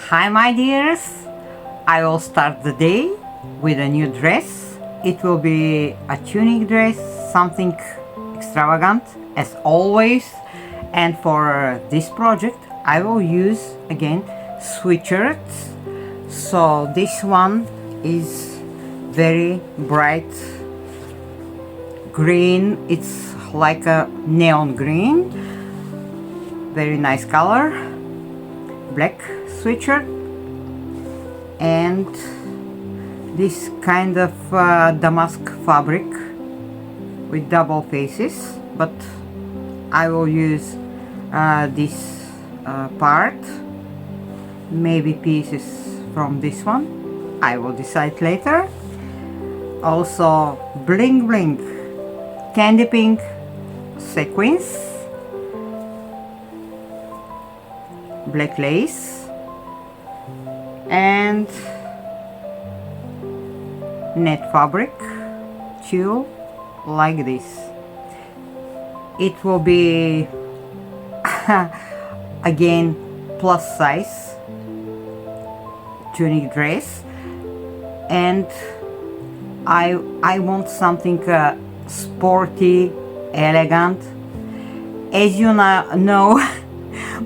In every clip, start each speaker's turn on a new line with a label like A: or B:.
A: Hi my dears, I will start the day with a new dress. It will be a tunic dress, something extravagant as always, and for this project I will use again sweatshirts. So this one is very bright green, it's like a neon green, very nice color, black sweatshirt, and this kind of damask fabric with double faces, but I will use this part, maybe pieces from this one, I will decide later. Also bling bling candy pink sequins, black lace, and net fabric tulle like this. It will be again plus size tunic dress, and I want something sporty, elegant, as you know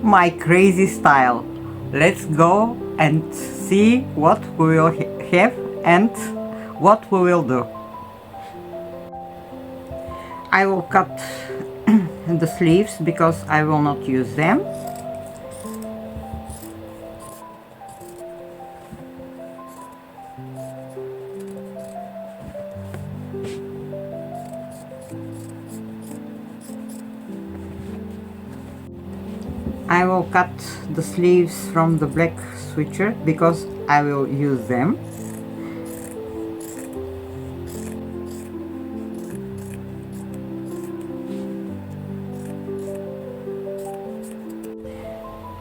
A: my crazy style. Let's go and see what we will have and what we will do. I will cut the sleeves because I will not use them. I will cut the sleeves from the black sweatshirt because I will use them.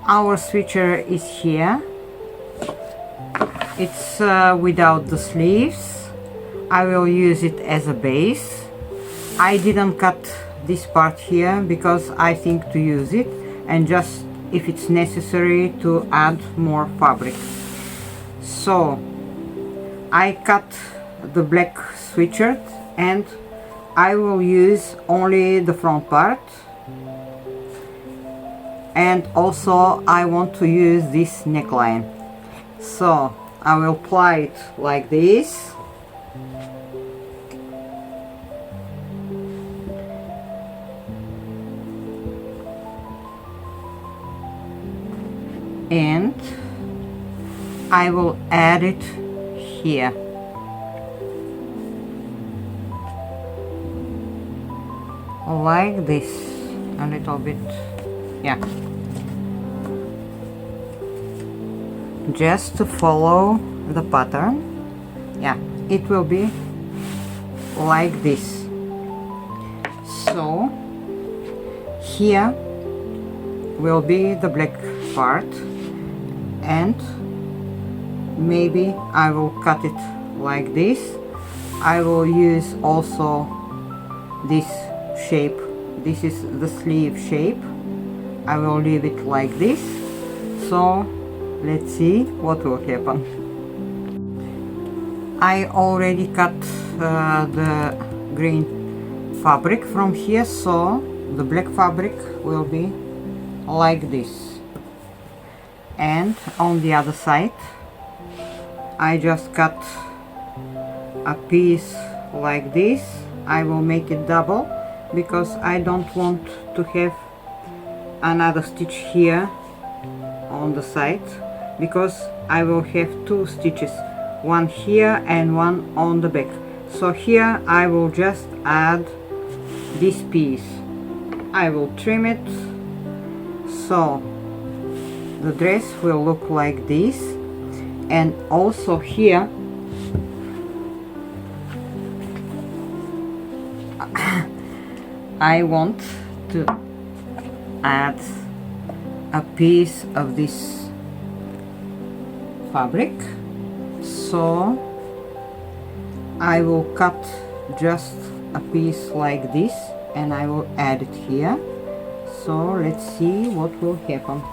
A: Our sweatshirt is here. It's without the sleeves. I will use it as a base. I didn't cut this part here because I think to use it, and just if it's necessary to add more fabric. So I cut the black sweatshirt and I will use only the front part, and also I want to use this neckline, so I will apply it like this. And I will add it here. Like this, a little bit, yeah. Just to follow the pattern. Yeah, it will be like this. So here will be the black part, and maybe I will cut it like this. I will use also this shape. This is the sleeve shape. I will leave it like this. So let's see what will happen. I already cut the green fabric from here, so the black fabric will be like this. And on the other side I just cut a piece like this. I will make it double because I don't want to have another stitch here on the side, because I will have two stitches, one here and one on the back. So here I will just add this piece. I will trim it, so the dress will look like this. And also here I want to add a piece of this fabric, so I will cut just a piece like this and I will add it here. So let's see what will happen.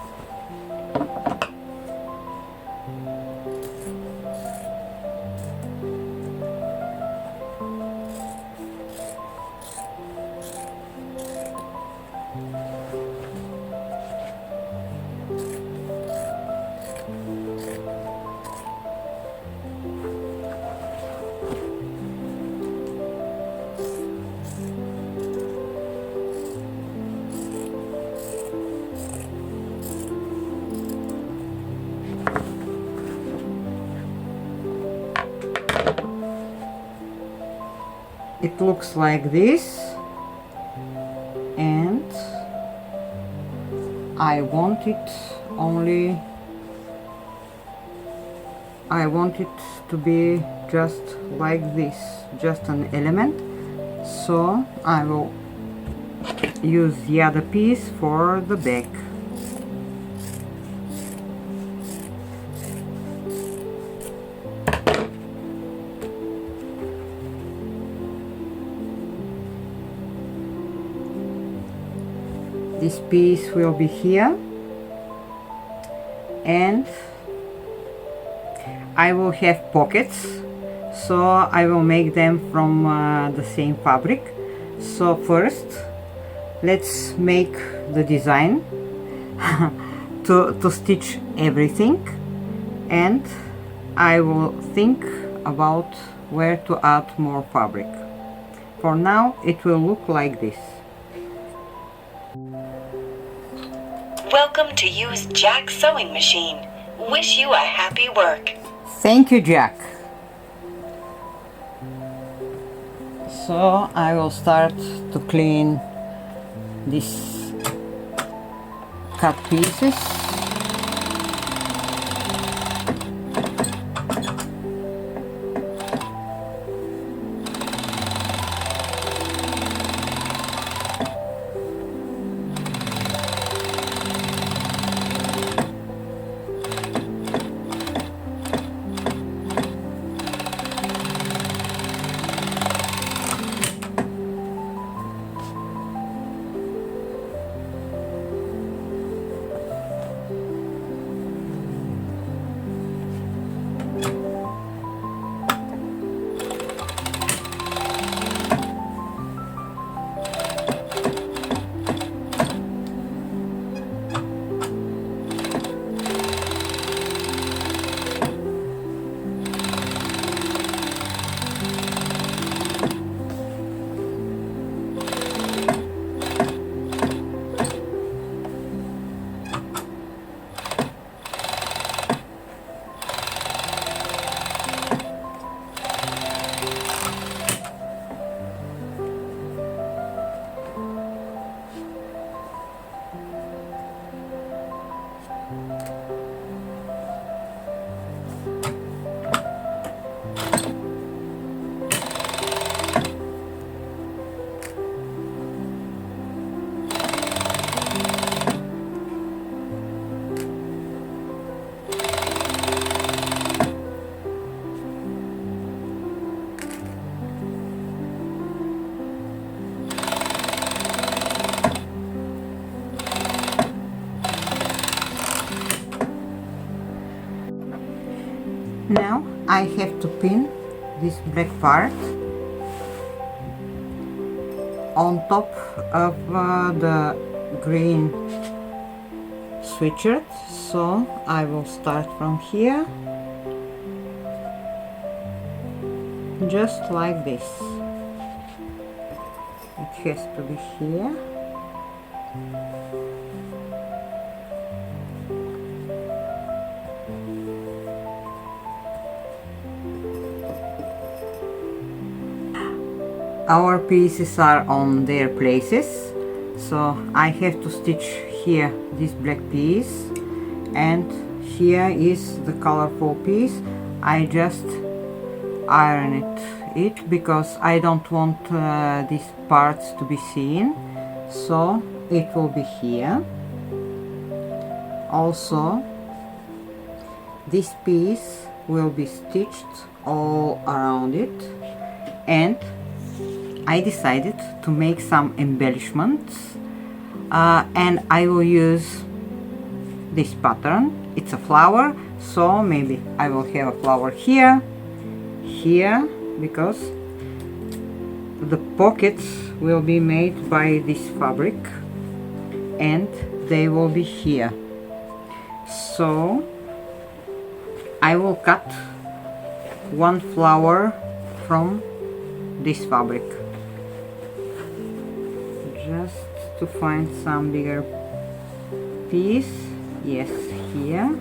A: it looks like this, and I want it to be just like this, just an element. So I will use the other piece for the back. This piece will be here, and I will have pockets, so I will make them from the same fabric. So first let's make the design to stitch everything, and I will think about where to add more fabric. For now it will look like this.
B: Welcome to use Jack's sewing machine. Wish you a happy work.
A: Thank you, Jack. So I will start to clean these cut pieces. Now I have to pin this black part on top of the green sweatshirt. So I will start from here, just like this. It has to be here. Our pieces are on their places, so I have to stitch here this black piece, and here is the colorful piece. I just iron it because I don't want these parts to be seen, so it will be here. Also, this piece will be stitched all around it, and I decided to make some embellishments, and I will use this pattern. It's a flower, so maybe I will have a flower here, because the pockets will be made by this fabric and they will be here. So I will cut one flower from this fabric, just to find some bigger piece. Yes, here.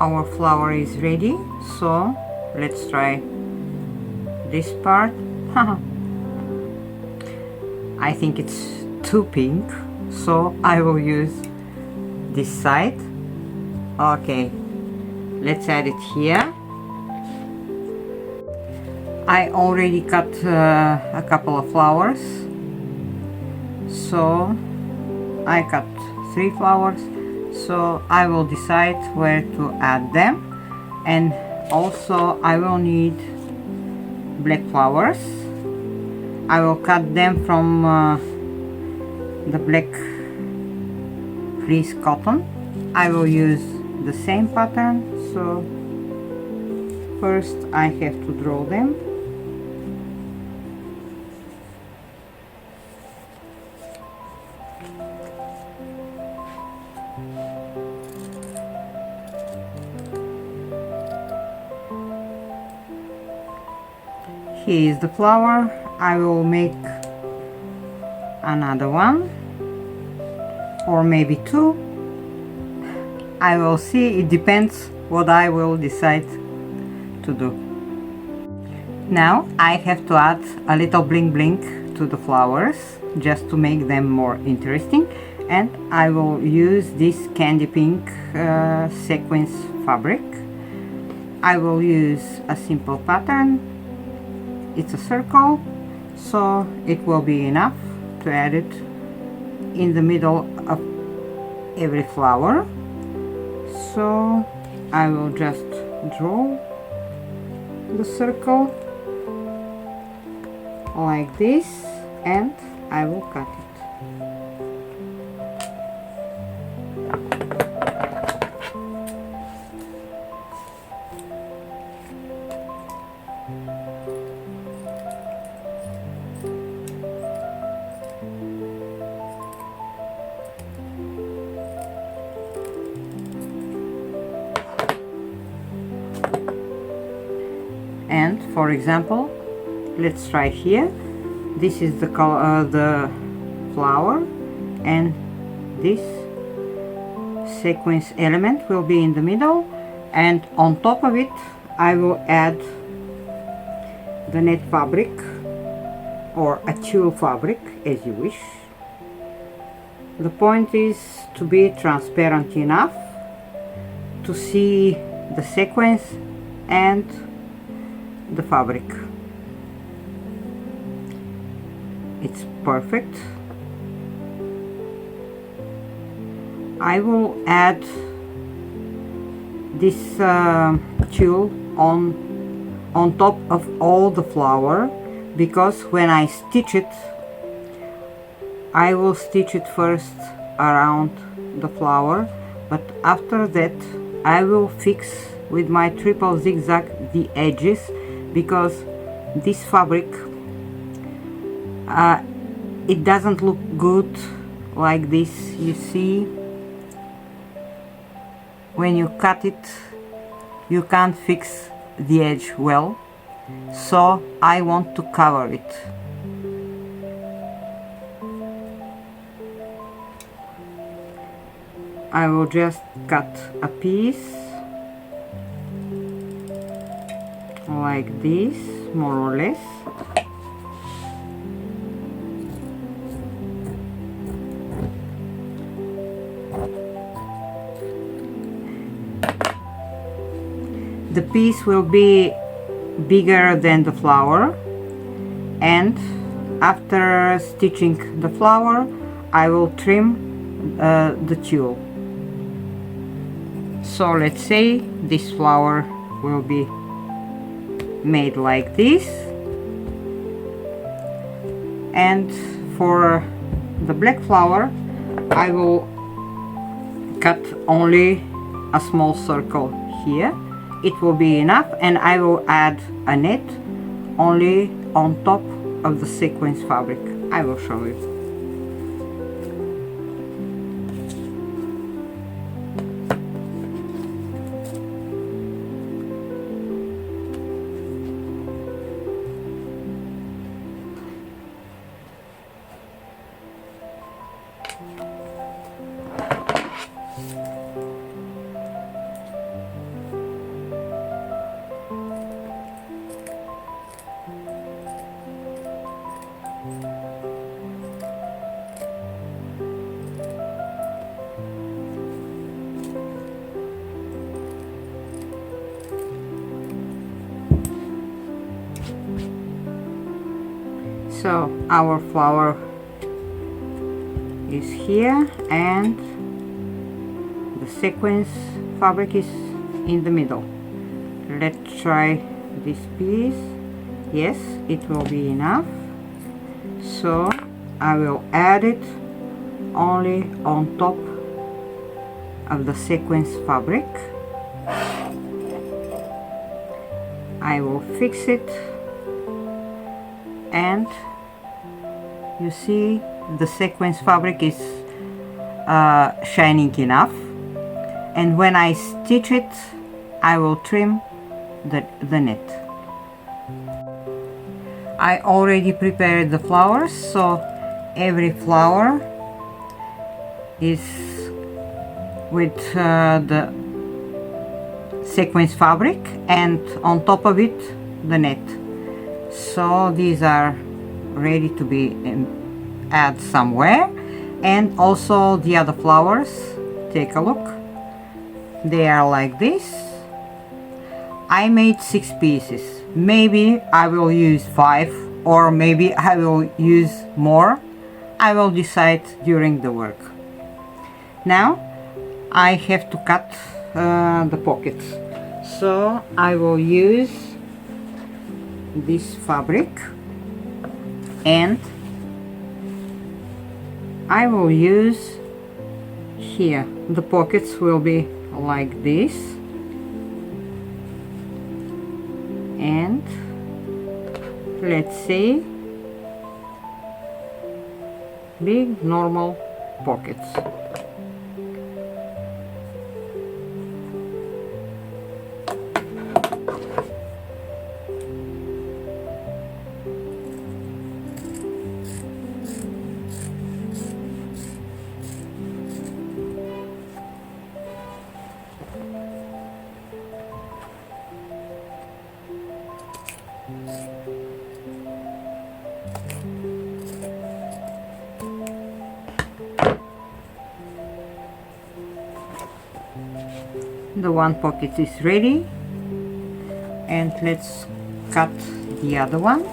A: our flower is ready, so let's try this part. I think it's too pink, so I will use this side. Okay, let's add it here. I already cut a couple of flowers, so I cut 3 flowers, so I will decide where to add them. And also I will need black flowers. I will cut them from the black fleece cotton. I will use the same pattern, so first I have to draw them. Here is the flower. I will make another one, or maybe 2. I will see, it depends what I will decide to do. Now I have to add a little bling bling to the flowers, just to make them more interesting, and I will use this candy pink sequins fabric. I will use a simple pattern. It's a circle, so it will be enough to add it in the middle of every flower. So I will just draw the circle like this, and I will cut it. And for example, let's try here. This is the color, the flower, and this sequence element will be in the middle, and on top of it I will add the net fabric or a tulle fabric, as you wish. The point is to be transparent enough to see the sequence and the fabric. It's perfect. I will add this tulle on top of all the flower, because when I stitch it, I will stitch it first around the flower, but after that I will fix with my triple zigzag the edges, because this fabric it doesn't look good like this. You see, when you cut it you can't fix the edge well, so I want to cover it. I will just cut a piece like this, more or less. The piece will be bigger than the flower, and after stitching the flower I will trim the tulle. So let's say this flower will be made like this, and for the black flower I will cut only a small circle here. It will be enough, and I will add a net only on top of the sequence fabric. I will show you. So our flower is here and the sequence fabric is in the middle. Let's try this piece. Yes, it will be enough. So I will add it only on top of the sequence fabric. I will fix it, and you see the sequence fabric is shining enough, and when I stitch it I will trim the net. I already prepared the flowers, so every flower is with the sequence fabric and on top of it the net. So these are ready to be add somewhere. And also the other flowers, take a look, they are like this. I made 6 pieces. Maybe I will use 5 or maybe I will use more. I will decide during the work. Now I have to cut the pockets, so I will use this fabric and I will use here, the pockets will be like this, and let's see, big normal pockets. The one pocket is ready, and let's cut the other one.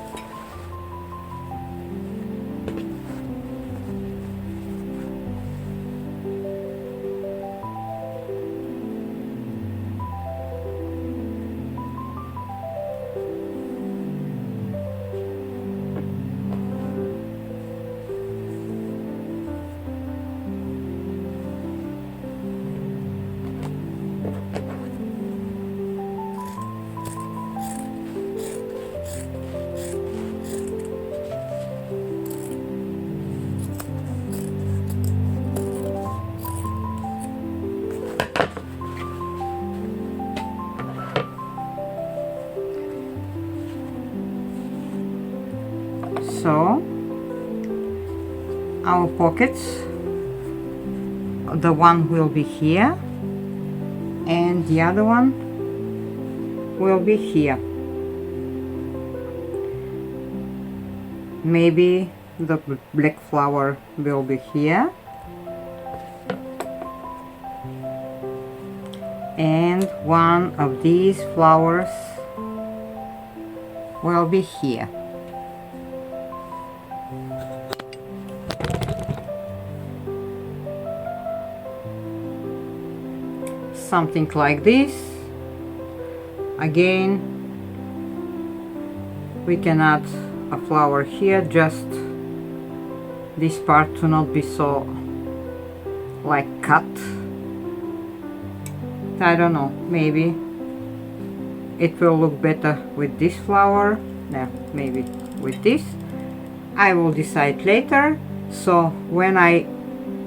A: So our pockets, the one will be here and the other one will be here. Maybe the black flower will be here and one of these flowers will be here. Something like this. Again, we can add a flower here, just this part to not be so like cut. I don't know, maybe it will look better with this flower. No, maybe with this. I will decide later. So when I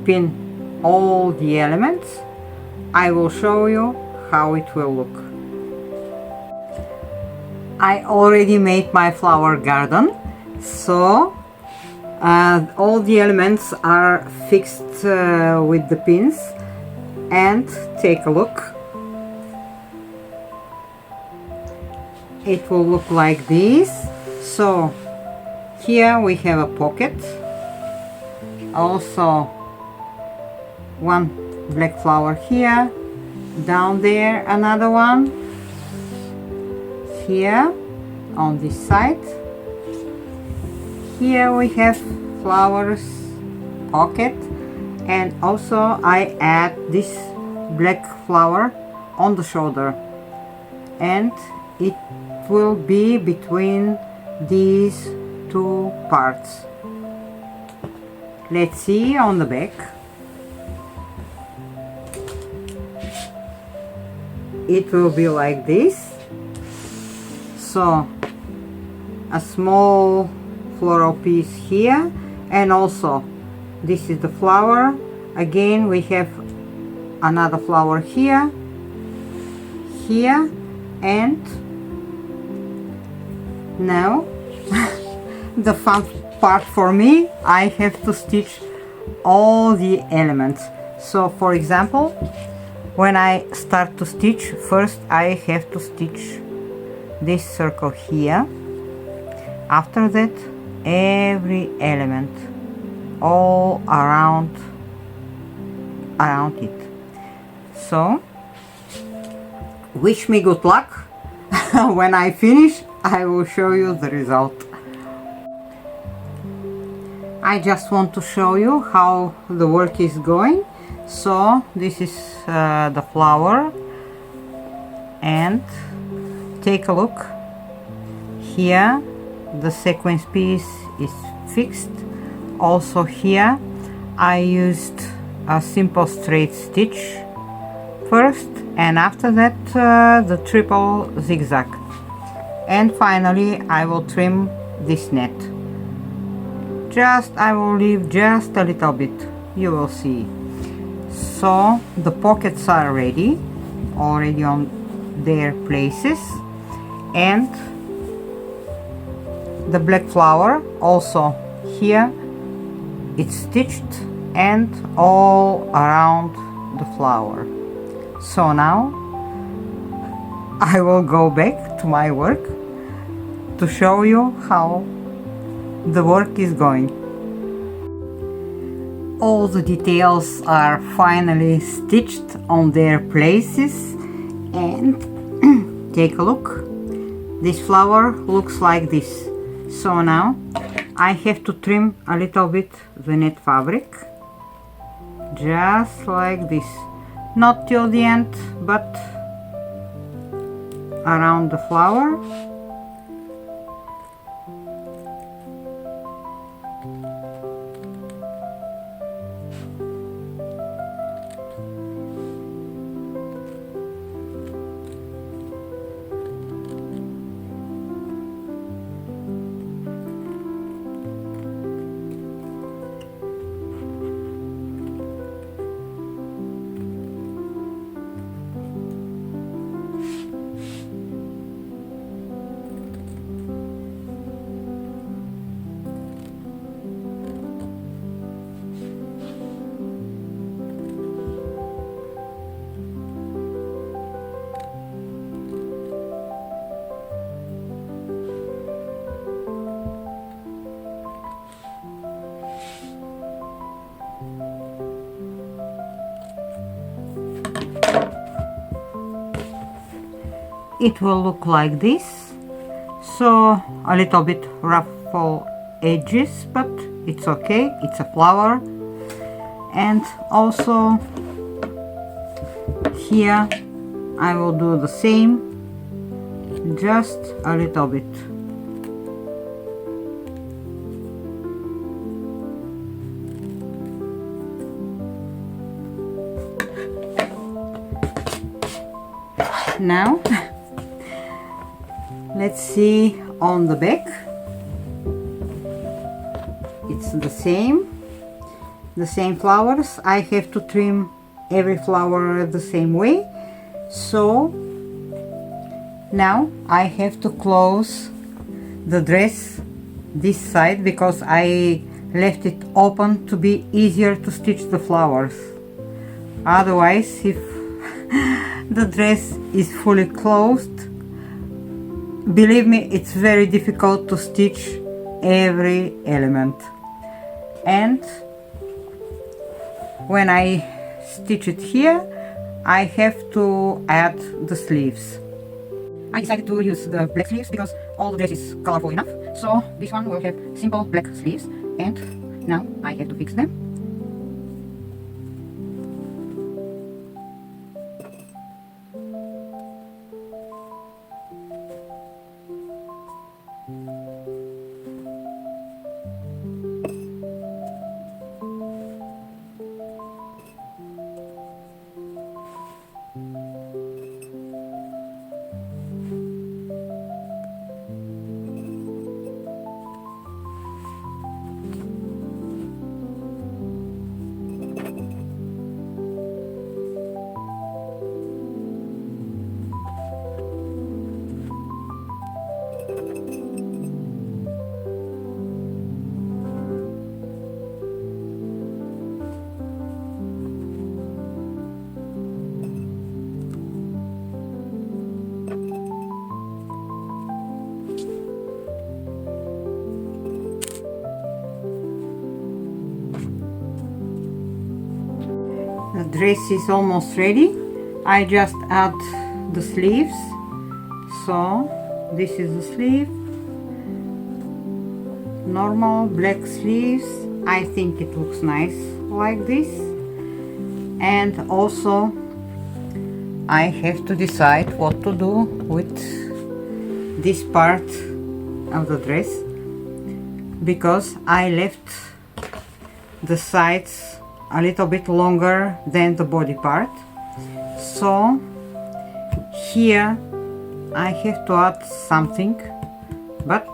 A: pin all the elements, I will show you how it will look. I already made my flower garden, so all the elements are fixed with the pins, and take a look. It will look like this. So Here we have a pocket, also one black flower here, down there another one, here on this side. Here we have flowers pocket, and also I add this black flower on the shoulder, and it will be between these two parts. Let's see on the back. It will be like this. So a small floral piece here, and also this is the flower. Again we have another flower here, here, and now the fun part for me, I have to stitch all the elements. So for example, when I start to stitch, first I have to stitch this circle here. After that, every element all around it. So wish me good luck. When I finish, I will show you the result. I just want to show you how the work is going. So this is the flower, and take a look. Here the sequence piece is fixed. Also here I used a simple straight stitch first, and after that the triple zigzag, and finally I will trim this net. I will leave just a little bit, you will see. So the pockets are already on their places, and the black flower also here, it's stitched and all around the flower. So now I will go back to my work to show you how the work is going. All the details are finally stitched on their places, and take a look. This flower looks like this. So now I have to trim a little bit the net fabric, just like this, not till the end but around the flower. It will look like this. So a little bit ruffle edges, but it's okay, it's a flower. And also here I will do the same, just a little bit. Now let's see on the back. It's the same flowers. I have to trim every flower the same way. So now I have to close the dress this side because I left it open to be easier to stitch the flowers. Otherwise, if the dress is fully closed, believe me, it's very difficult to stitch every element. And when I stitch it here, I have to add the sleeves. I decided to use the black sleeves because all the dress is colorful enough. So this one will have simple black sleeves, and now I have to fix them. The dress is almost ready. I just add the sleeves. So this is the sleeve, normal black sleeves. I think it looks nice like this. And also I have to decide what to do with this part of the dress, because I left the sides a little bit longer than the body part. So here I have to add something, but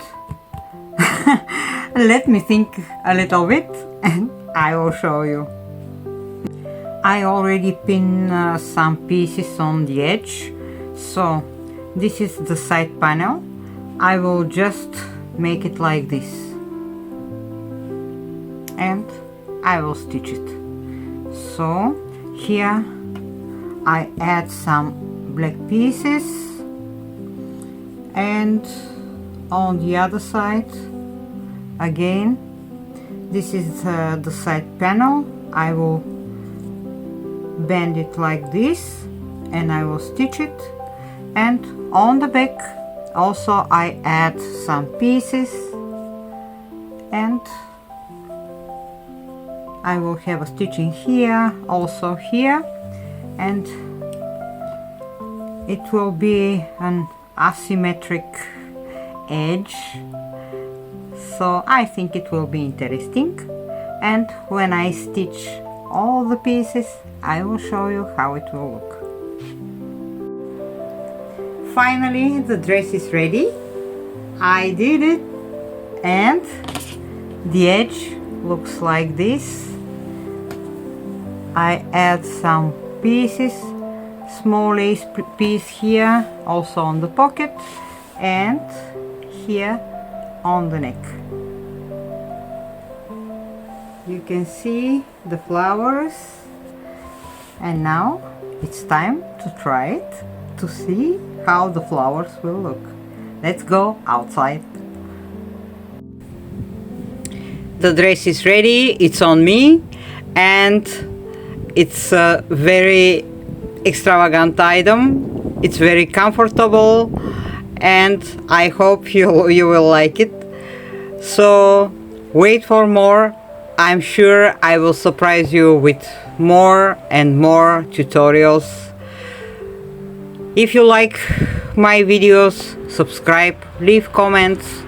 A: let me think a little bit and I will show you. I already pinned some pieces on the edge. So this is the side panel. I will just make it like this and I will stitch it. So here I add some black pieces, and on the other side again, this is the side panel. I will bend it like this and I will stitch it, and on the back also I add some pieces, and I will have a stitching here, also here, and it will be an asymmetric edge, so I think it will be interesting. And when I stitch all the pieces, I will show you how it will look. Finally, the dress is ready. I did it, and the edge looks like this. I add some pieces, small lace piece here, also on the pocket, and here on the neck. You can see the flowers, and now it's time to try it to see how the flowers will look. Let's go outside. The dress is ready, it's on me, and it's a very extravagant item. It's very comfortable, and I hope you will like it. So wait for more. I'm sure I will surprise you with more and more tutorials. If you like my videos, subscribe, leave comments.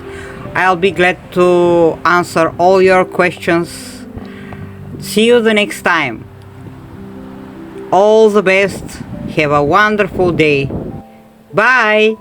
A: I'll be glad to answer all your questions. See you the next time. All the best. Have a wonderful day. Bye.